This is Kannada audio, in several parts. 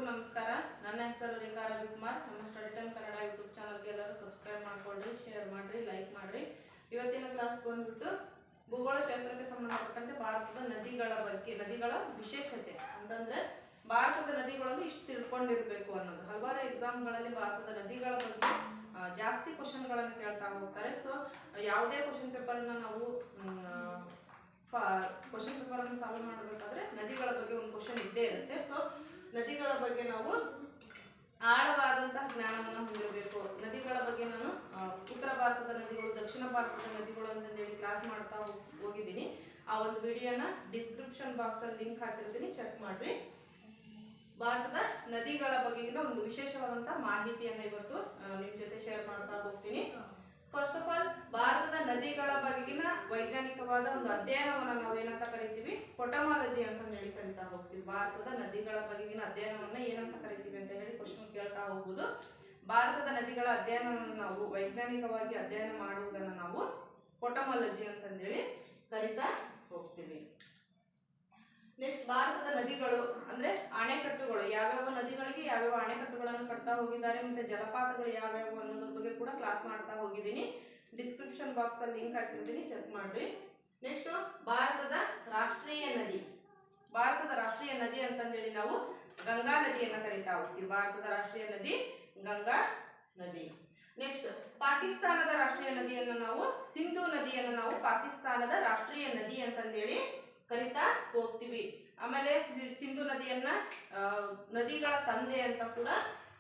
ನಮಸ್ಕಾರ. ನನ್ನ ಹೆಸರು ರೇಖಾ ರವಿಕುಮಾರ್. ನಮ್ಮ ಸ್ಟಡಿ ಟೈಮ್ ಕನ್ನಡ ಯೂಟ್ಯೂಬ್ ಚಾನಲ್ಗೆ ಎಲ್ಲರೂ ಸಬ್ಸ್ಕ್ರೈಬ್ ಮಾಡ್ಕೊಳ್ಳಿ, ಶೇರ್ ಮಾಡಿರಿ, ಲೈಕ್ ಮಾಡಿರಿ. ಇವತ್ತಿನ ಕ್ಲಾಸ್ ಬಂದ್ಬಿಟ್ಟು ಭೂಗೋಳಶಾಸ್ತ್ರಕ್ಕೆ ಸಂಬಂಧಪಟ್ಟಂತೆ ಭಾರತದ ನದಿಗಳ ಬಗ್ಗೆ, ನದಿಗಳ ವಿಶೇಷತೆ ಅಂತಂದ್ರೆ ಭಾರತದ ನದಿಗಳನ್ನು ಇಷ್ಟು ತಿಳ್ಕೊಂಡಿರ್ಬೇಕು ಅನ್ನೋದು. ಹಲವಾರು ಎಕ್ಸಾಮ್ಗಳಲ್ಲಿ ಭಾರತದ ನದಿಗಳ ಬಗ್ಗೆ ಜಾಸ್ತಿ ಕ್ವಶನ್ಗಳನ್ನು ಕೇಳ್ತಾ ಹೋಗ್ತಾರೆ. ಸೊ ಯಾವುದೇ ಕ್ವಶನ್ ಪೇಪರ್ನ ನಾವು ಕ್ವಶನ್ ಪೇಪರ್ ಅನ್ನು ಸಾಲ್ವ್ ಮಾಡಬೇಕಾದ್ರೆ ನದಿಗಳ ಬಗ್ಗೆ ಒಂದು ಕ್ವಶನ್ ಇದ್ದೇ ಇರುತ್ತೆ. ಸೊ ನದಿಗಳ ಬಗ್ಗೆ ನಾವು ಆಳವಾದಂತಹ ಜ್ಞಾನವನ್ನು ಹೊಂದಿರಬೇಕು. ನದಿಗಳ ಬಗ್ಗೆ ನಾನು ಉತ್ತರ ಭಾರತದ ನದಿಗಳು, ದಕ್ಷಿಣ ಭಾರತದ ನದಿಗಳು ಅಂತಂದೇಳಿ ಕ್ಲಾಸ್ ಮಾಡ್ತಾ ಹೋಗಿದ್ದೀನಿ. ಆ ಒಂದು ವಿಡಿಯೋನ ಡಿಸ್ಕ್ರಿಪ್ಷನ್ ಬಾಕ್ಸಲ್ಲಿ ಲಿಂಕ್ ಹಾಕಿರ್ತೀನಿ, ಚೆಕ್ ಮಾಡಿರಿ. ಭಾರತದ ನದಿಗಳ ಬಗೆಗಿನ ಒಂದು ವಿಶೇಷವಾದಂತಹ ಮಾಹಿತಿಯನ್ನು ಇವತ್ತು ನಿಮ್ಮ ಜೊತೆ ಶೇರ್ ಮಾಡ್ತಾ ಹೋಗ್ತೀನಿ. ಫಸ್ಟ್ ಆಫ್ ಆಲ್, ಭಾರತದ ನದಿಗಳ ಬಗೆಗಿನ ವೈಜ್ಞಾನಿಕವಾದ ಒಂದು ಅಧ್ಯಯನವನ್ನು ನಾವೇನಂತ ಕರಿತೀವಿ? ಕೊಟಮಾಲಜಿ ಅಂತ ಹೇಳಿ ಕರಿತಾ ಹೋಗ್ತೀವಿ. ಭಾರತದ ನದಿಗಳ ಬಗೆಗಿನ ಅಧ್ಯಯನವನ್ನ ಏನಂತ ಕರಿತೀವಿ ಅಂತ ಹೇಳಿ ಕ್ವಶನ್ ಕೇಳ್ತಾ ಹೋಗುವುದು. ಭಾರತದ ನದಿಗಳ ಅಧ್ಯಯನವನ್ನು ನಾವು ವೈಜ್ಞಾನಿಕವಾಗಿ ಅಧ್ಯಯನ ಮಾಡುವುದನ್ನು ನಾವು ಕೊಟಮಾಲಜಿ ಅಂತಂದೇಳಿ ಕರಿತಾ ಹೋಗ್ತೀವಿ. ನೆಕ್ಸ್ಟ್, ಭಾರತದ ನದಿಗಳು ಅಂದ್ರೆ ಅಣೆಕಟ್ಟುಗಳು, ಯಾವ್ಯಾವ ನದಿಗಳಿಗೆ ಯಾವ್ಯಾವ ಅಣೆಕಟ್ಟುಗಳನ್ನು ಕಟ್ತಾ ಹೋಗಿದ್ದಾರೆ, ಮತ್ತೆ ಜಲಪಾತಗಳು ಯಾವ್ಯಾವ ಅನ್ನೋದ್ರ ಬಗ್ಗೆ ಕೂಡ ಕ್ಲಾಸ್ ಮಾಡ್ತಾ ಹೋಗಿದ್ದೀನಿ. ಡಿಸ್ಕ್ರಿಪ್ಷನ್ ಬಾಕ್ಸ್ ಅಲ್ಲಿ ಲಿಂಕ್ ಹಾಕಿರ್ತೀನಿ, ಚೆಕ್ ಮಾಡ್ರಿ. ನೆಕ್ಸ್ಟ್, ಭಾರತದ ರಾಷ್ಟ್ರೀಯ ನದಿ. ಭಾರತದ ರಾಷ್ಟ್ರೀಯ ನದಿ ಅಂತಂದೇಳಿ ನಾವು ಗಂಗಾ ನದಿಯನ್ನ ಕರಿತಾ ಹೋಗ್ತೀವಿ. ಭಾರತದ ರಾಷ್ಟ್ರೀಯ ನದಿ ಗಂಗಾ ನದಿ. ನೆಕ್ಸ್ಟ್, ಪಾಕಿಸ್ತಾನದ ರಾಷ್ಟ್ರೀಯ ನದಿಯನ್ನು ನಾವು ಸಿಂಧೂ ನದಿಯನ್ನು ನಾವು ಪಾಕಿಸ್ತಾನದ ರಾಷ್ಟ್ರೀಯ ನದಿ ಅಂತಂದೇಳಿ ಕರಿತಾ ಹೋಗ್ತೀವಿ. ಆಮೇಲೆ ಸಿಂಧು ನದಿಯನ್ನ ನದಿಗಳ ತಂದೆ ಅಂತ ಕೂಡ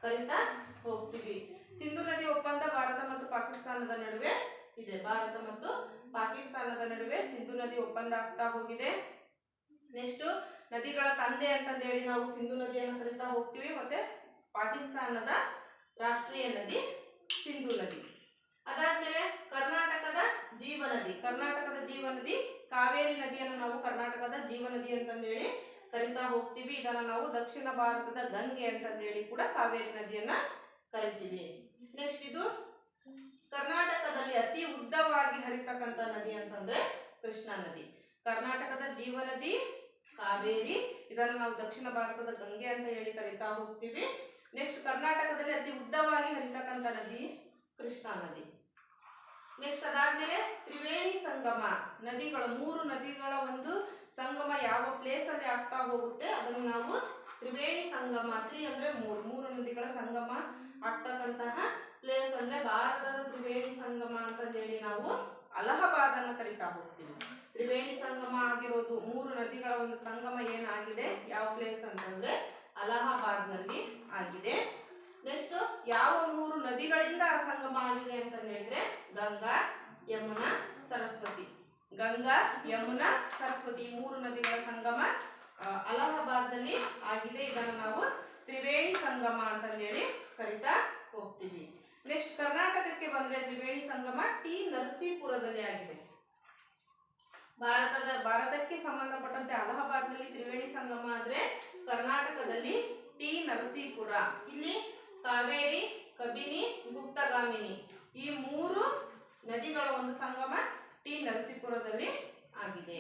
ಕರಿತಾ ಹೋಗ್ತೀವಿ. ಸಿಂಧು ನದಿ ಒಪ್ಪಂದ ಭಾರತ ಮತ್ತು ಪಾಕಿಸ್ತಾನದ ನಡುವೆ ಇದೆ. ಭಾರತ ಮತ್ತು ಪಾಕಿಸ್ತಾನದ ನಡುವೆ ಸಿಂಧು ನದಿ ಒಪ್ಪಂದ ಆಗ್ತಾ ಹೋಗಿದೆ. ನೆಕ್ಸ್ಟ್, ನದಿಗಳ ತಂದೆ ಅಂತಂದೇಳಿ ನಾವು ಸಿಂಧು ನದಿಯನ್ನು ಕರಿತಾ ಹೋಗ್ತೀವಿ. ಮತ್ತೆ ಪಾಕಿಸ್ತಾನದ ರಾಷ್ಟ್ರೀಯ ನದಿ ಸಿಂಧು ನದಿ. ಅದಾದ್ಮೇಲೆ ಕರ್ನಾಟಕದ ಜೀವನದಿ. ಕರ್ನಾಟಕದ ಜೀವನದಿ ಕಾವೇರಿ ನದಿಯನ್ನು ನಾವು ಕರ್ನಾಟಕದ ಜೀವನದಿ ಅಂತಂದೇಳಿ ಕರಿತಾ ಹೋಗ್ತೀವಿ. ಇದನ್ನ ನಾವು ದಕ್ಷಿಣ ಭಾರತದ ಗಂಗೆ ಅಂತಂದೇಳಿ ಕೂಡ ಕಾವೇರಿ ನದಿಯನ್ನ ಕರಿತೀವಿ. ನೆಕ್ಸ್ಟ್, ಇದು ಕರ್ನಾಟಕದಲ್ಲಿ ಅತಿ ಉದ್ದವಾಗಿ ಹರಿತಕ್ಕಂತ ನದಿ ಅಂತಂದ್ರೆ ಕೃಷ್ಣಾ ನದಿ. ಕರ್ನಾಟಕದ ಜೀವನದಿ ಕಾವೇರಿ, ಇದನ್ನು ನಾವು ದಕ್ಷಿಣ ಭಾರತದ ಗಂಗೆ ಅಂತ ಹೇಳಿ ಕರಿತಾ ಹೋಗ್ತೀವಿ. ನೆಕ್ಸ್ಟ್, ಕರ್ನಾಟಕದಲ್ಲಿ ಅತಿ ಉದ್ದವಾಗಿ ಹರಿತಕ್ಕಂತ ನದಿ ಕೃಷ್ಣಾ ನದಿ. ನೆಕ್ಸ್ಟ್, ಅದಾದ್ಮೇಲೆ ತ್ರಿವೇಣಿ ಸಂಗಮ ನದಿಗಳು, ಮೂರು ನದಿಗಳ ಒಂದು ಸಂಗಮ ಯಾವ ಪ್ಲೇಸ್ ಅಲ್ಲಿ ಆಗ್ತಾ ಹೋಗುತ್ತೆ ಅದನ್ನು ನಾವು ತ್ರಿವೇಣಿ ಸಂಗಮ. ತ್ರಿ ಅಂದ್ರೆ ಮೂರು ನದಿಗಳ ಸಂಗಮ ಆಗ್ತಕ್ಕಂತಹ ಪ್ಲೇಸ್ ಅಂದ್ರೆ ಭಾರತದ ತ್ರಿವೇಣಿ ಸಂಗಮ ಅಂತಂದೇಳಿ ನಾವು ಅಲಹಾಬಾದ್ ಅನ್ನ ಕರಿತಾ ಹೋಗ್ತೀವಿ. ತ್ರಿವೇಣಿ ಸಂಗಮ ಆಗಿರೋದು, ಮೂರು ನದಿಗಳ ಒಂದು ಸಂಗಮ ಏನಾಗಿದೆ ಯಾವ ಪ್ಲೇಸ್ ಅಂತಂದ್ರೆ ಅಲಹಾಬಾದ್ ನಲ್ಲಿ ಆಗಿದೆ. ನೆಕ್ಸ್ಟ್, ಯಾವ ಮೂರು ನದಿಗಳಿಂದ ಸಂಗಮ ಆಗಿದೆ ಅಂತ ಹೇಳಿದ್ರೆ ಗಂಗಾ, ಯಮುನಾ, ಸರಸ್ವತಿ. ಗಂಗಾ, ಯಮುನಾ, ಸರಸ್ವತಿ ಈ ಮೂರು ನದಿಗಳ ಸಂಗಮ ಅಲಹಾಬಾದ್ ನಲ್ಲಿ ಆಗಿದೆ. ಇದನ್ನು ನಾವು ತ್ರಿವೇಣಿ ಸಂಗಮ ಅಂತಂದೇಳಿ ಕರಿತಾ ಹೋಗ್ತೀವಿ. ನೆಕ್ಸ್ಟ್, ಕರ್ನಾಟಕಕ್ಕೆ ಬಂದ್ರೆ ತ್ರಿವೇಣಿ ಸಂಗಮ ಟಿ ನರಸೀಪುರದಲ್ಲಿ ಆಗಿದೆ. ಭಾರತಕ್ಕೆ ಸಂಬಂಧಪಟ್ಟಂತೆ ಅಲಹಾಬಾದ್ ನಲ್ಲಿ ತ್ರಿವೇಣಿ ಸಂಗಮ ಆದ್ರೆ ಕರ್ನಾಟಕದಲ್ಲಿ ಟಿ ನರಸೀಪುರ. ಇಲ್ಲಿ ಕಾವೇರಿ, ಕಬಿನಿ, ಗುಪ್ತಗಾಮಿನಿ ಈ ಮೂರು ನದಿಗಳ ಒಂದು ಸಂಗಮ ಟಿ ನರಸೀಪುರದಲ್ಲಿ ಆಗಿದೆ.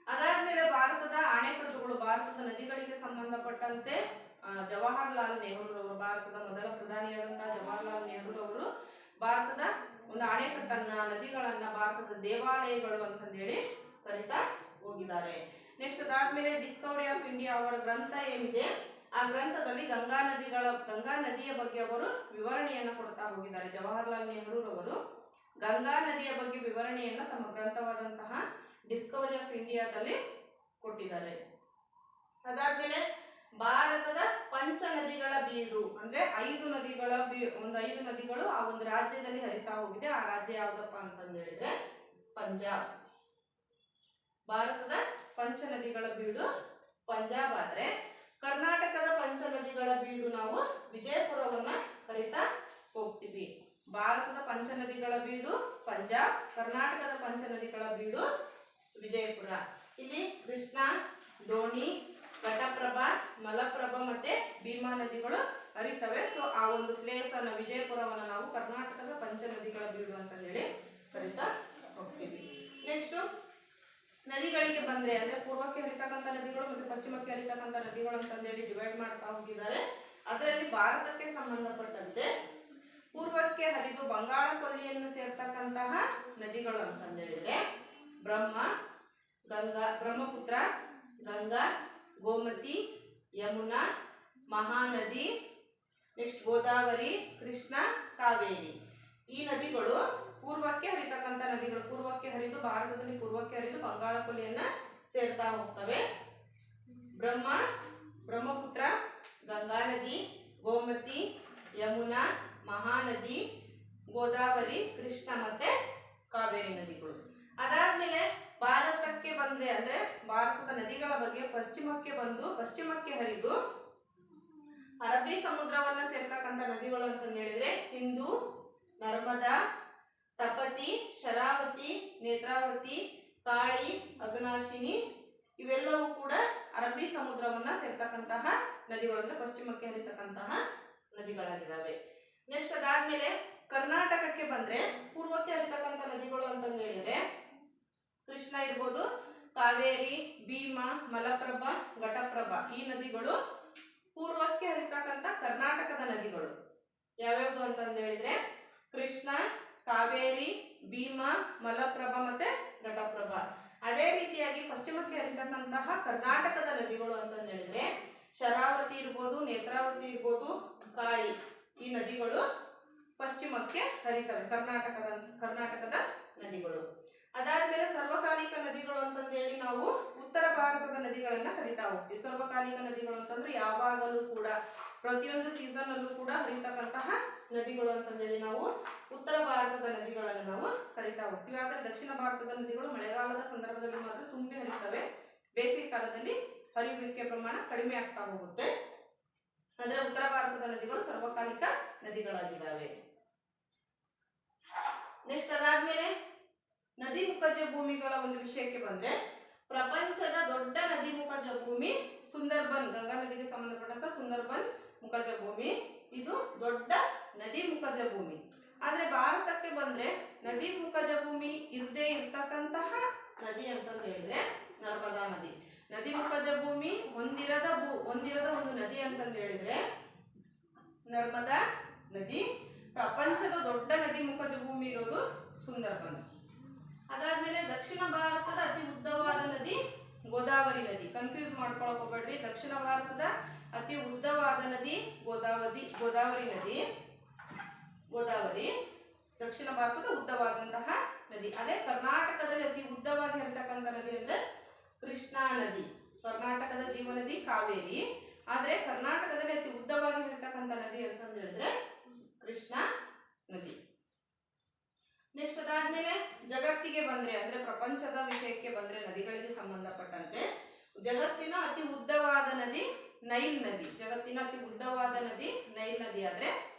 ಅದಾದ್ಮೇಲೆ ಭಾರತದ ಅಣೆಕಟ್ಟುಗಳು. ಭಾರತದ ನದಿಗಳಿಗೆ ಸಂಬಂಧಪಟ್ಟಂತೆ ಜವಾಹರ್ಲಾಲ್ ನೆಹರು ಅವರು, ಭಾರತದ ಮೊದಲ ಪ್ರಧಾನಿಯಾದಂತಹ ಜವಾಹರ್ಲಾಲ್ ನೆಹರು ಅವರು ಭಾರತದ ಒಂದು ಅಣೆಕಟ್ಟನ್ನ, ನದಿಗಳನ್ನ ಭಾರತದ ದೇವಾಲಯಗಳು ಅಂತಂದೇಳಿ ಕರಿತಾ ಹೋಗಿದ್ದಾರೆ. ನೆಕ್ಸ್ಟ್, ಅದಾದ್ಮೇಲೆ ಡಿಸ್ಕವರಿ ಆಫ್ ಇಂಡಿಯಾ ಅವರ ಗ್ರಂಥ ಏನಿದೆ ಆ ಗ್ರಂಥದಲ್ಲಿ ಗಂಗಾ ನದಿಯ ಬಗ್ಗೆ ಅವರು ವಿವರಣೆಯನ್ನು ಕೊಡ್ತಾ ಹೋಗಿದ್ದಾರೆ. ಜವಾಹರ್ಲಾಲ್ ನೆಹರು ಅವರು ಗಂಗಾ ನದಿಯ ಬಗ್ಗೆ ವಿವರಣೆಯನ್ನ ತಮ್ಮ ಗ್ರಂಥವಾದಂತಹ ಡಿಸ್ಕವರಿ ಆಫ್ ಇಂಡಿಯಾದಲ್ಲಿ ಕೊಟ್ಟಿದ್ದಾರೆ. ಅದಾದ್ಮೇಲೆ ಭಾರತದ ಪಂಚ ನದಿಗಳ ಬೀಡು ಅಂದ್ರೆ 5 ನದಿಗಳ ಒಂದು 5 ನದಿಗಳು ಆ ಒಂದು ರಾಜ್ಯದಲ್ಲಿ ಹರಿತಾ ಹೋಗಿದೆ. ಆ ರಾಜ್ಯ ಯಾವ್ದಪ್ಪ ಅಂತಂದು ಹೇಳಿದ್ರೆ ಪಂಜಾಬ್. ಭಾರತದ ಪಂಚ ನದಿಗಳ ಬೀಡು ಪಂಜಾಬ್ ಆದ್ರೆ ಕರ್ನಾಟಕದ ಪಂಚ ನದಿಗಳ ಬೀಡು ನಾವು ವಿಜಯಪುರವನ್ನ ಕರಿತಾ ಹೋಗ್ತೀವಿ. ಭಾರತದ ಪಂಚ ನದಿಗಳ ಬೀಡು ಪಂಜಾಬ್, ಕರ್ನಾಟಕದ ಪಂಚ ನದಿಗಳ ಬೀಡು ವಿಜಯಪುರ. ಇಲ್ಲಿ ಕೃಷ್ಣಾ, ಡೋಣಿ, ಘಟಪ್ರಭಾ, ಮಲಪ್ರಭಾ ಮತ್ತೆ ಭೀಮಾ ನದಿಗಳು ಹರಿತವೆ. ಸೊ ಆ ಒಂದು ಪ್ಲೇಸ್ ಅನ್ನ ವಿಜಯಪುರವನ್ನ ನಾವು ಕರ್ನಾಟಕದ ಪಂಚ ನದಿಗಳ ಬೀಡು ಅಂತ ಹೇಳಿ ಕರಿತಾ ಹೋಗ್ತೀವಿ. ನೆಕ್ಸ್ಟ್, ನದಿಗಳಿಗೆ ಬಂದ್ರೆ ಅಂದ್ರೆ ಪೂರ್ವಕ್ಕೆ ಹರಿತಕ್ಕಂಥ ನದಿಗಳು ಮತ್ತು ಪಶ್ಚಿಮಕ್ಕೆ ಹರಿತಕ್ಕಂಥ ನದಿಗಳು ಅಂತಂದೇಳಿ ಡಿವೈಡ್ ಮಾಡ್ತಾ ಹೋಗಿದ್ದಾರೆ. ಅದರಲ್ಲಿ ಭಾರತಕ್ಕೆ ಸಂಬಂಧಪಟ್ಟಂತೆ ಪೂರ್ವಕ್ಕೆ ಹರಿದು ಬಂಗಾಳ ಕೊಲ್ಲಿಯನ್ನು ಸೇರ್ತಕ್ಕಂತಹ ನದಿಗಳು ಅಂತಂದು ಹೇಳಿದ್ರೆ ಬ್ರಹ್ಮಪುತ್ರ, ಗಂಗಾ, ಗೋಮತಿ, ಯಮುನಾ, ಮಹಾನದಿ, ನೆಕ್ಸ್ಟ್ ಗೋದಾವರಿ, ಕೃಷ್ಣ, ಕಾವೇರಿ. ಈ ನದಿಗಳು ಪೂರ್ವಕ್ಕೆ ಹರಿತಕ್ಕಂಥ ನದಿಗಳು. ಪೂರ್ವಕ್ಕೆ ಹರಿದು ಭಾರತದಲ್ಲಿ ಪೂರ್ವಕ್ಕೆ ಹರಿದು ಬಂಗಾಳ ಕೊಲ್ಲಿಯನ್ನ ಸೇರ್ತಾ ಹೋಗ್ತವೆ. ಬ್ರಹ್ಮಪುತ್ರ, ಗಂಗಾ ನದಿ, ಗೋಮತಿ, ಯಮುನಾ, ಮಹಾನದಿ, ಗೋದಾವರಿ, ಕೃಷ್ಣ ಮತ್ತೆ ಕಾವೇರಿ ನದಿಗಳು. ಅದಾದ್ಮೇಲೆ ಭಾರತಕ್ಕೆ ಬಂದ್ರೆ ಅಂದ್ರೆ ಭಾರತದ ನದಿಗಳ ಬಗ್ಗೆ ಪಶ್ಚಿಮಕ್ಕೆ ಹರಿದು ಅರಬ್ಬಿ ಸಮುದ್ರವನ್ನ ಸೇರ್ತಕ್ಕಂಥ ನದಿಗಳು ಅಂತ ಹೇಳಿದ್ರೆ ಸಿಂಧು, ನರ್ಮದಾ, ತಪತಿ, ಶರಾವತಿ, ನೇತ್ರಾವತಿ, ಕಾಳಿ, ಅಘನಾಶಿನಿ ಇವೆಲ್ಲವೂ ಕೂಡ ಅರಬ್ಬಿ ಸಮುದ್ರವನ್ನ ಸೇರ್ತಕ್ಕಂತಹ ನದಿಗಳು, ಅಂದ್ರೆ ಪಶ್ಚಿಮಕ್ಕೆ ಹರಿತಕ್ಕಂತಹ ನದಿಗಳಾಗಿದ್ದಾವೆ. ನೆಕ್ಸ್ಟ್ ಅದಾದ್ಮೇಲೆ ಕರ್ನಾಟಕಕ್ಕೆ ಬಂದ್ರೆ ಪೂರ್ವಕ್ಕೆ ಹರಿತಕ್ಕಂಥ ನದಿಗಳು ಅಂತ ಹೇಳಿದ್ರೆ ಕೃಷ್ಣ ಇರ್ಬೋದು, ಕಾವೇರಿ, ಭೀಮಾ, ಮಲಪ್ರಭಾ, ಘಟಪ್ರಭಾ ಈ ನದಿಗಳು ಪೂರ್ವಕ್ಕೆ ಹರಿತಕ್ಕಂಥ ಕರ್ನಾಟಕದ ನದಿಗಳು. ಯಾವ್ಯಾವುದು ಅಂತಂದು ಹೇಳಿದ್ರೆ ಕೃಷ್ಣ, ಕಾವೇರಿ, ಭೀಮಾ, ಮಲಪ್ರಭಾ ಮತ್ತೆ ಘಟಪ್ರಭಾ. ಅದೇ ರೀತಿಯಾಗಿ ಪಶ್ಚಿಮಕ್ಕೆ ಹರಿತಕ್ಕಂತಹ ಕರ್ನಾಟಕದ ನದಿಗಳು ಅಂತಂದು ಹೇಳಿದ್ರೆ ಶರಾವತಿ ಇರ್ಬೋದು, ನೇತ್ರಾವತಿ ಇರ್ಬೋದು, ಕಾಳಿ ಈ ನದಿಗಳು ಪಶ್ಚಿಮಕ್ಕೆ ಹರಿತವೆ, ಕರ್ನಾಟಕದ ನದಿಗಳು. ಅದಾದ್ಮೇಲೆ ಸರ್ವಕಾಲಿಕ ನದಿಗಳು ಅಂತಂದೇಳಿ ನಾವು ಉತ್ತರ ಭಾರತದ ನದಿಗಳನ್ನ ಕರಿತಾ ಹೋಗ್ತೀವಿ. ಸರ್ವಕಾಲಿಕ ನದಿಗಳು ಅಂತಂದ್ರೆ ಯಾವಾಗಲೂ ಕೂಡ ಪ್ರತಿಯೊಂದು ಸೀಸನ್ ಅಲ್ಲೂ ಕೂಡ ಹರಿತಕ್ಕಂತಹ ನದಿಗಳು ಅಂತಂದೇಳಿ ನಾವು ಉತ್ತರ ಭಾರತದ ನದಿಗಳನ್ನು ನಾವು ಕರಿತಾ ಹೋಗ್ತೀವಿ. ಆದರೆ ದಕ್ಷಿಣ ಭಾರತದ ನದಿಗಳು ಮಳೆಗಾಲದ ಸಂದರ್ಭದಲ್ಲಿ ಮಾತ್ರ ತುಂಬಿ ಹರಿತವೆ. ಬೇಸಿಗೆ ಕಾಲದಲ್ಲಿ ಹರಿಯುವಿಕೆ ಪ್ರಮಾಣ ಕಡಿಮೆ ಆಗ್ತಾ ಹೋಗುತ್ತೆ. ಅಂದ್ರೆ ಉತ್ತರ ಭಾರತದ ನದಿಗಳು ಸರ್ವಕಾಲಿಕ ನದಿಗಳಾಗಿದ್ದಾವೆ. ನೆಕ್ಸ್ಟ್ ಅದಾದ್ಮೇಲೆ ನದಿ ಮುಖಜ ಭೂಮಿಗಳ ಒಂದು ವಿಷಯಕ್ಕೆ ಬಂದ್ರೆ ಪ್ರಪಂಚದ ದೊಡ್ಡ ನದಿ ಮುಖಜ ಭೂಮಿ ಸುಂದರ್ಬನ್, ಗಂಗಾ ನದಿಗೆ ಸಂಬಂಧಪಟ್ಟಂತ ಸುಂದರ್ಬನ್ ಮುಖಜ ಭೂಮಿ. ಇದು ದೊಡ್ಡ ನದಿ ಮುಖಜ ಭೂಮಿ. ಆದ್ರೆ ಭಾರತಕ್ಕೆ ಬಂದ್ರೆ ನದಿ ಮುಖಜ ಭೂಮಿ ಇರದೇ ಇರ್ತಕ್ಕಂತಹ ನದಿ ಅಂತಂದು ಹೇಳಿದ್ರೆ ನರ್ಮದಾ ನದಿ. ನದಿ ಮುಖಜ ಭೂಮಿ ಹೊಂದಿರದ ಒಂದು ನದಿ ಅಂತಂದು ಹೇಳಿದ್ರೆ ನರ್ಮದಾ ನದಿ. ಪ್ರಪಂಚದ ದೊಡ್ಡ ನದಿ ಮುಖಜ ಭೂಮಿ ಇರೋದು ಸುಂದರ್ಬನ್. ಅದಾದ್ಮೇಲೆ ದಕ್ಷಿಣ ಭಾರತದ ಅತಿ ಉದ್ದವಾದ ನದಿ ಗೋದಾವರಿ ನದಿ. ಕನ್ಫ್ಯೂಸ್ ಮಾಡ್ಕೊಳಕ್ ಹೋಗ್ಬೇಡ್ರಿ. ದಕ್ಷಿಣ ಭಾರತದ ಅತಿ ಉದ್ದವಾದ ನದಿ ಗೋದಾವರಿ ನದಿ. ಗೋದಾವರಿ ದಕ್ಷಿಣ ಭಾರತದ ಉದ್ದವಾದಂತಹ ನದಿ. ಅದೇ ಕರ್ನಾಟಕದಲ್ಲಿ ಅತಿ ಉದ್ದವಾಗಿ ಹರಿತಕ್ಕಂಥ ನದಿ ಅಂದ್ರೆ ಕೃಷ್ಣಾ ನದಿ. ಕರ್ನಾಟಕದ ಜೀವನದಿ ಕಾವೇರಿ. ಆದ್ರೆ ಕರ್ನಾಟಕದಲ್ಲಿ ಅತಿ ಉದ್ದವಾಗಿ ಹರಿತಕ್ಕಂಥ ನದಿ ಅಂತಂದು ಹೇಳಿದ್ರೆ ಕೃಷ್ಣಾ ನದಿ. ನೆಕ್ಸ್ಟ್ ಅದಾದ್ಮೇಲೆ ಜಗತ್ತಿಗೆ ಬಂದ್ರೆ ಅಂದ್ರೆ ಪ್ರಪಂಚದ ವಿಷಯಕ್ಕೆ ಬಂದ್ರೆ ನದಿಗಳಿಗೆ ಸಂಬಂಧಪಟ್ಟಂತೆ ಜಗತ್ತಿನ ಅತಿ ಉದ್ದವಾದ ನದಿ ನೈಲ್ ನದಿ. ಜಗತ್ತಿನ ಅತಿ ಉದ್ದವಾದ ನದಿ ನೈಲ್ ನದಿ. ಆದ್ರೆ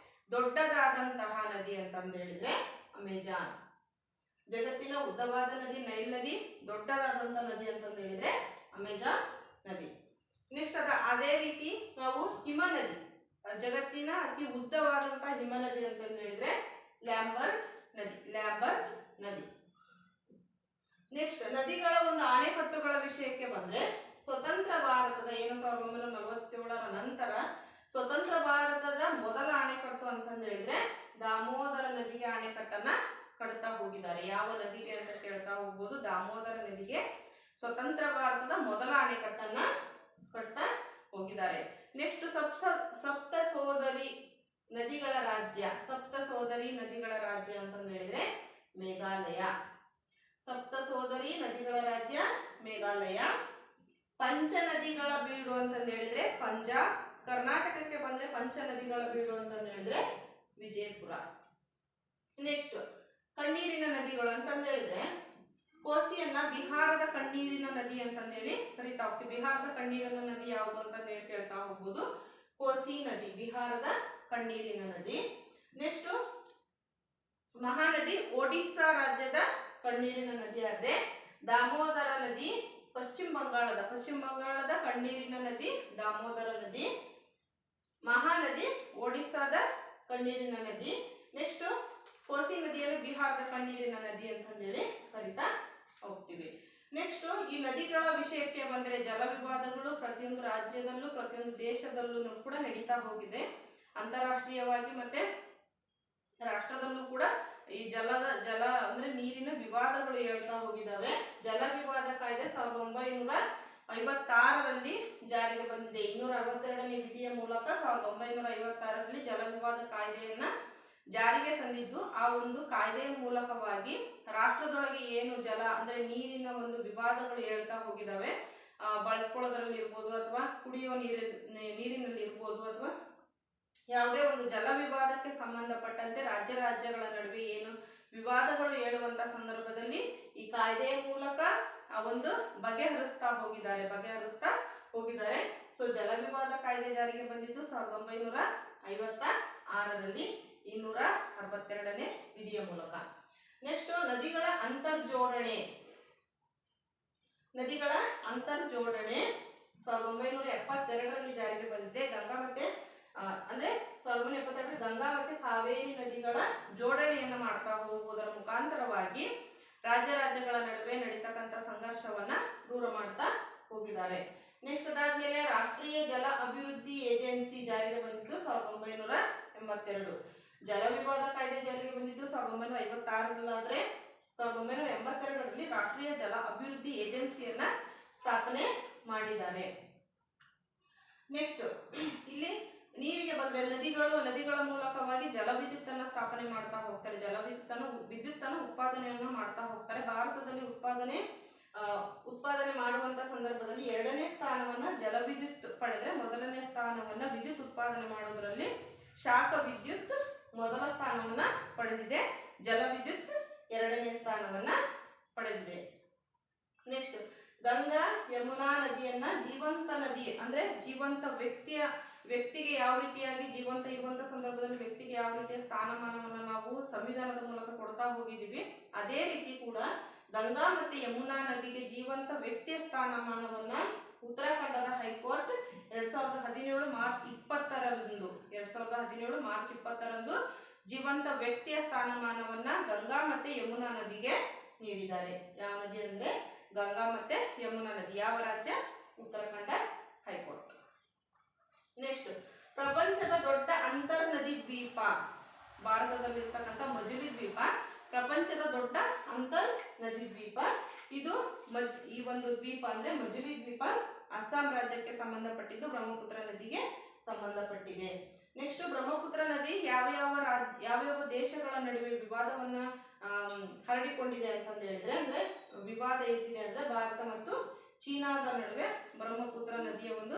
ದೊಡ್ಡದಾದಂತಹ ನದಿ ಅಂತಂದು ಹೇಳಿದ್ರೆ ಅಮೆಜಾನ್. ಜಗತ್ತಿನ ಉದ್ದವಾದ ನದಿ ನೈಲ್ ನದಿ, ದೊಡ್ಡದಾದಂತಹ ನದಿ ಅಂತಂದು ಹೇಳಿದ್ರೆ ಅಮೆಜಾನ್ ನದಿ. ನೆಕ್ಸ್ಟ್ ಅದೇ ರೀತಿ ನಾವು ಹಿಮ ನದಿ. ಜಗತ್ತಿನ ಅತಿ ಉದ್ದವಾದಂತಹ ಹಿಮ ನದಿ ಅಂತಂದು ಹೇಳಿದ್ರೆ ಲ್ಯಾಂಬರ್ಟ್ ನದಿ. ನೆಕ್ಸ್ಟ್ ನದಿಗಳ ಒಂದು ಅಣೆಕಟ್ಟುಗಳ ವಿಷಯಕ್ಕೆ ಬಂದ್ರೆ ಸ್ವತಂತ್ರ ಭಾರತದ 1947ರ ನಂತರ ಸ್ವತಂತ್ರ ಭಾರತದ ಮೊದಲ ಅಣೆಕಟ್ಟು ಅಂತಂದು ಹೇಳಿದ್ರೆ ದಾಮೋದರ ನದಿಗೆ ಅಣೆಕಟ್ಟನ್ನ ಕಟ್ತಾ ಹೋಗಿದ್ದಾರೆ. ಯಾವ ನದಿಗೆ ಅಂತ ಕೇಳ್ತಾ ಹೋಗ್ಬೋದು. ದಾಮೋದರ ನದಿಗೆ ಸ್ವತಂತ್ರ ಭಾರತದ ಮೊದಲ ಅಣೆಕಟ್ಟನ್ನ ಕಟ್ತಾ ಹೋಗಿದ್ದಾರೆ. ನೆಕ್ಸ್ಟ್ ಸಪ್ತ ಸೋದರಿ ನದಿಗಳ ರಾಜ್ಯ ಅಂತಂದು ಹೇಳಿದ್ರೆ ಮೇಘಾಲಯ. ಸಪ್ತ ಸೋದರಿ ನದಿಗಳ ರಾಜ್ಯ ಮೇಘಾಲಯ. ಪಂಚ ನದಿಗಳ ಬೀಡು ಅಂತಂದು ಹೇಳಿದ್ರೆ ಪಂಜಾಬ್. ಕರ್ನಾಟಕಕ್ಕೆ ಬಂದ್ರೆ ಪಂಚ ನದಿಗಳ ಬೀಡು ಅಂತಂದು ಹೇಳಿದ್ರೆ ವಿಜಯಪುರ. ನೆಕ್ಸ್ಟ್ ಕಣ್ಣೀರಿನ ನದಿಗಳು ಅಂತಂದು ಹೇಳಿದ್ರೆ ಕೋಸಿಯನ್ನ ಬಿಹಾರದ ಕಣ್ಣೀರಿನ ನದಿ ಅಂತಂದೇಳಿ ಕರಿತಾ ಹೋಗ್ತೀವಿ. ಬಿಹಾರದ ಕಣ್ಣೀರಿನ ನದಿ ಯಾವುದು ಅಂತ ಕೇಳ್ತಾ ಹೋಗ್ಬೋದು. ಕೋಸಿ ನದಿ ಬಿಹಾರದ ಕಣ್ಣೀರಿನ ನದಿ. ನೆಕ್ಸ್ಟ್ ಮಹಾನದಿ ಒಡಿಸ್ಸಾ ರಾಜ್ಯದ ಕಣ್ಣೀರಿನ ನದಿ. ಆದ್ರೆ ದಾಮೋದರ ನದಿ ಪಶ್ಚಿಮ ಬಂಗಾಳದ ಕಣ್ಣೀರಿನ ನದಿ ದಾಮೋದರ ನದಿ. ಮಹಾನದಿ ಒಡಿಸ್ಸಾದ ಕಣ್ಣೀರಿನ ನದಿ. ನೆಕ್ಸ್ಟ್ ಕೋಸಿ ನದಿಯನ್ನು ಬಿಹಾರದ ಕಣ್ಣೀರಿನ ನದಿ ಅಂತಂದೇಳಿ ಕರಿತಾ ಹೋಗ್ತೀವಿ. ನೆಕ್ಸ್ಟ್ ಈ ನದಿಗಳ ವಿಷಯಕ್ಕೆ ಬಂದರೆ ಜಲ ವಿವಾದಗಳು ಪ್ರತಿಯೊಂದು ರಾಜ್ಯದಲ್ಲೂ ಪ್ರತಿಯೊಂದು ದೇಶದಲ್ಲೂ ಕೂಡ ನಡೀತಾ ಹೋಗಿದೆ. ಅಂತಾರಾಷ್ಟ್ರೀಯವಾಗಿ ಮತ್ತೆ ರಾಷ್ಟ್ರದಲ್ಲೂ ಕೂಡ ಈ ಜಲ ಅಂದ್ರೆ ನೀರಿನ ವಿವಾದಗಳು ಹೇಳ್ತಾ ಹೋಗಿದ್ದಾವೆ. ಜಲ ವಿವಾದ ಕಾಯ್ದೆ 1956ರಲ್ಲಿ ಜಾರಿಗೆ ಬಂದಿದೆ. 262ನೇ ವಿಧಿಯ ಮೂಲಕ 1956ರಲ್ಲಿ ಜಲ ವಿವಾದ ಕಾಯ್ದೆಯನ್ನ ಜಾರಿಗೆ ತಂದಿದ್ದು. ಆ ಒಂದು ಕಾಯ್ದೆಯ ಮೂಲಕವಾಗಿ ರಾಷ್ಟ್ರದೊಳಗೆ ಏನು ಜಲ ಅಂದ್ರೆ ನೀರಿನ ಒಂದು ವಿವಾದಗಳು ಹೇಳ್ತಾ ಹೋಗಿದ್ದಾವೆ, ಬಳಸ್ಕೊಳ್ಳೋದ್ರಲ್ಲಿ ಇರ್ಬೋದು ಅಥವಾ ಕುಡಿಯುವ ನೀರಿನಲ್ಲಿ ಇರ್ಬೋದು ಅಥವಾ ಯಾವುದೇ ಒಂದು ಜಲ ವಿವಾದಕ್ಕೆ ಸಂಬಂಧಪಟ್ಟಂತೆ ರಾಜ್ಯಗಳ ನಡುವೆ ಏನು ವಿವಾದಗಳು ಹೇಳುವಂತ ಸಂದರ್ಭದಲ್ಲಿ ಈ ಕಾಯ್ದೆಯ ಮೂಲಕ ಆ ಒಂದು ಬಗೆಹರಿಸ್ತಾ ಹೋಗಿದ್ದಾರೆ. ಸೊ ಜಲ ವಿವಾದ ಕಾಯ್ದೆ ಜಾರಿಗೆ ಬಂದಿದ್ದು 1956ರಲ್ಲಿ 262ನೇ ವಿಧಿಯ ಮೂಲಕ. ನೆಕ್ಸ್ಟ್ ನದಿಗಳ ಅಂತರ್ಜೋಡಣೆ 1972ರಲ್ಲಿ ಜಾರಿಗೆ ಬಂದಿದೆ. ಗಂಗಾ ಮತ್ತೆ ಅಂದ್ರೆ 1972 ಗಂಗಾ ಮತ್ತೆ ಕಾವೇರಿ ನದಿಗಳ ಜೋಡಣೆಯನ್ನ ಮಾಡ್ತಾ ಹೋಗುವುದರ ಮುಖಾಂತರವಾಗಿ ರಾಜ್ಯಗಳ ನಡುವೆ ನಡೀತಕ್ಕಂಥ ಸಂಘರ್ಷವನ್ನ ದೂರ ಮಾಡ್ತಾ ಹೋಗಿದ್ದಾರೆ. ನೆಕ್ಸ್ಟ್ ಅದಾದ್ಮೇಲೆ ರಾಷ್ಟ್ರೀಯ ಜಲ ಅಭಿವೃದ್ಧಿ ಏಜೆನ್ಸಿ ಜಾರಿಗೆ ಬಂದಿದ್ದು 1982. ಜಲ ವಿವಾದ ಕಾಯ್ದೆ ಜಾರಿಗೆ ಬಂದಿದ್ದು 1956ರಲ್ಲಾದ್ರೆ 1982ರಲ್ಲಿ ರಾಷ್ಟ್ರೀಯ ಜಲ ಅಭಿವೃದ್ಧಿ ಏಜೆನ್ಸಿಯನ್ನ ಸ್ಥಾಪನೆ ಮಾಡಿದ್ದಾರೆ. ನೆಕ್ಸ್ಟ್ ಇಲ್ಲಿ ನೀರಿಗೆ ಬಂದ್ರೆ ನದಿಗಳ ಮೂಲಕವಾಗಿ ಜಲವಿದ್ಯುತ್ತನ್ನ ಸ್ಥಾಪನೆ ಮಾಡ್ತಾ ಹೋಗ್ತಾರೆ. ವಿದ್ಯುತ್ತನ್ನು ಉತ್ಪಾದನೆಯನ್ನ ಮಾಡ್ತಾ ಹೋಗ್ತಾರೆ. ಭಾರತದಲ್ಲಿ ಉತ್ಪಾದನೆ ಮಾಡುವಂತ ಸಂದರ್ಭದಲ್ಲಿ 2ನೇ ಸ್ಥಾನವನ್ನ ಜಲವಿದ್ಯುತ್ ಪಡೆದ್ರೆ, ಮೊದಲನೇ ಸ್ಥಾನವನ್ನ ವಿದ್ಯುತ್ ಉತ್ಪಾದನೆ ಮಾಡೋದ್ರಲ್ಲಿ ಶಾಖ ವಿದ್ಯುತ್ ಮೊದಲ ಸ್ಥಾನವನ್ನ ಪಡೆದಿದೆ. ಜಲವಿದ್ಯುತ್ 2ನೇ ಸ್ಥಾನವನ್ನ ಪಡೆದಿದೆ. ನೆಕ್ಸ್ಟ್ ಗಂಗಾ ಯಮುನಾ ನದಿಯನ್ನ ಜೀವಂತ ನದಿ ಅಂದ್ರೆ ಜೀವಂತ ವ್ಯಕ್ತಿಗೆ ಯಾವ ರೀತಿಯಾಗಿ ಜೀವಂತ ಇರುವಂತ ಸಂದರ್ಭದಲ್ಲಿ ವ್ಯಕ್ತಿಗೆ ಯಾವ ರೀತಿಯ ಸ್ಥಾನಮಾನವನ್ನು ನಾವು ಸಂವಿಧಾನದ ಮೂಲಕ ಕೊಡ್ತಾ ಹೋಗಿದ್ದೀವಿ, ಅದೇ ರೀತಿ ಕೂಡ ಗಂಗಾ ಮತ್ತೆ ಯಮುನಾ ನದಿಗೆ ಜೀವಂತ ವ್ಯಕ್ತಿಯ ಸ್ಥಾನಮಾನವನ್ನ ಉತ್ತರಾಖಂಡದ ಹೈಕೋರ್ಟ್ 2017 ಮಾರ್ಚ್ 20ರಂದು ಜೀವಂತ ವ್ಯಕ್ತಿಯ ಸ್ಥಾನಮಾನವನ್ನ ಗಂಗಾ ಮತ್ತೆ ಯಮುನಾ ನದಿಗೆ ನೀಡಿದ್ದಾರೆ. ಯಾವ ನದಿ ಅಂದ್ರೆ ಗಂಗಾ ಮತ್ತೆ ಯಮುನಾ ನದಿ. ಯಾವ ರಾಜ್ಯ? ಉತ್ತರಾಖಂಡ ಹೈಕೋರ್ಟ್. ನೆಕ್ಸ್ಟ್ ಪ್ರಪಂಚದ ದೊಡ್ಡ ಅಂತರ್ನದಿ ದ್ವೀಪ ಭಾರತದಲ್ಲಿರ್ತಕ್ಕಂಥ ಮಜುಲಿ ದ್ವೀಪ ಪ್ರಪಂಚದ ದೊಡ್ಡ ಅಂತರ್ ನದಿ ದ್ವೀಪ. ಇದು ಈ ಒಂದು ದ್ವೀಪ ಅಂದ್ರೆ ಮಜುಲಿ ದ್ವೀಪ ಅಸ್ಸಾಂ ರಾಜ್ಯಕ್ಕೆ ಸಂಬಂಧಪಟ್ಟಿದ್ದು, ಬ್ರಹ್ಮಪುತ್ರ ನದಿಗೆ ಸಂಬಂಧಪಟ್ಟಿದೆ. ನೆಕ್ಸ್ಟ್ ಬ್ರಹ್ಮಪುತ್ರ ನದಿ ಯಾವ ದೇಶಗಳ ನಡುವೆ ವಿವಾದವನ್ನ ಹರಡಿಕೊಂಡಿದೆ ಅಂತಂದು ಹೇಳಿದ್ರೆ, ಅಂದ್ರೆ ವಿವಾದ ಎತ್ತಿದೆ ಅಂದ್ರೆ ಭಾರತ ಮತ್ತು ಚೀನಾದ ನಡುವೆ ಬ್ರಹ್ಮಪುತ್ರ ನದಿಯ ಒಂದು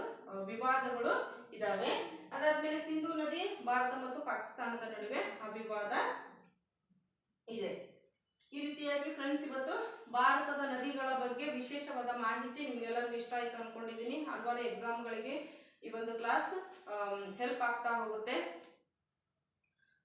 ವಿವಾದಗಳು ಇದಾವೆ. ಅದಾದ್ಮೇಲೆ ಸಿಂಧೂ ನದಿ ಭಾರತ ಮತ್ತು ಪಾಕಿಸ್ತಾನದ ನಡುವೆ ಆ ವಿವಾದ ಇದೆ. ಈ ರೀತಿಯಾಗಿ ಫ್ರೆಂಡ್ಸ್ ಇವತ್ತು ಭಾರತದ ನದಿಗಳ ಬಗ್ಗೆ ವಿಶೇಷವಾದ ಮಾಹಿತಿ ನಿಮ್ಗೆಲ್ಲರಿಗೂ ಇಷ್ಟ ಆಯ್ತು ಅನ್ಕೊಂಡಿದ್ದೀನಿ. ಹಲವಾರು ಎಕ್ಸಾಮ್ಗಳಿಗೆ ಈ ಒಂದು ಕ್ಲಾಸ್ ಹೆಲ್ಪ್ ಆಗ್ತಾ ಹೋಗುತ್ತೆ.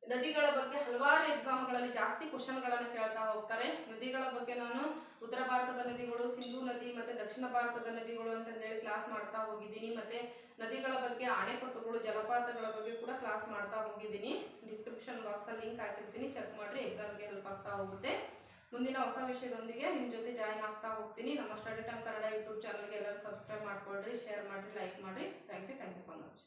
ನದಿಗಳ ಬಗ್ಗೆ ಹಲವಾರು ಎಕ್ಸಾಮ್ಗಳಲ್ಲಿ ಜಾಸ್ತಿ ಕ್ವಶನ್ಗಳನ್ನು ಕೇಳ್ತಾ ಹೋಗ್ತಾರೆ. ನದಿಗಳ ಬಗ್ಗೆ ನಾನು ಉತ್ತರ ಭಾರತದ ನದಿಗಳು, ಸಿಂಧೂ ನದಿ ಮತ್ತೆ ದಕ್ಷಿಣ ಭಾರತದ ನದಿಗಳು ಅಂತ ಹೇಳಿ ಕ್ಲಾಸ್ ಮಾಡ್ತಾ ಹೋಗಿದ್ದೀನಿ. ಮತ್ತೆ ನದಿಗಳ ಬಗ್ಗೆ ಅಣೆಕಟ್ಟುಗಳು, ಜಲಪಾತಗಳ ಬಗ್ಗೆ ಕೂಡ ಕ್ಲಾಸ್ ಮಾಡ್ತಾ ಹೋಗಿದ್ದೀನಿ. ಡಿಸ್ಕ್ರಿಪ್ಷನ್ ಬಾಕ್ಸ್ ಅಲ್ಲಿ ಲಿಂಕ್ ಹಾಕಿರ್ತೀನಿ, ಚೆಕ್ ಮಾಡ್ರಿ, ಎಕ್ಸಾಮ್ಗೆ ಹೆಲ್ಪ್ ಆಗ್ತಾ ಹೋಗುತ್ತೆ. ಮುಂದಿನ ಹೊಸ ವಿಷಯದೊಂದಿಗೆ ನಿಮ್ಮ ಜೊತೆ ಜಾಯಿನ್ ಆಗ್ತಾ ಹೋಗ್ತೀನಿ. ನಮ್ಮ ಸ್ಟಡಿ ಟೈಮ್ ಕನ್ನಡ ಯೂಟ್ಯೂಬ್ ಚಾನಲ್ಗೆ ಎಲ್ಲರೂ ಸಬ್ಸ್ಕ್ರೈಬ್ ಮಾಡ್ಕೊಳ್ರಿ, ಶೇರ್ ಮಾಡ್ರಿ, ಲೈಕ್ ಮಾಡ್ರಿ. Thank you so much.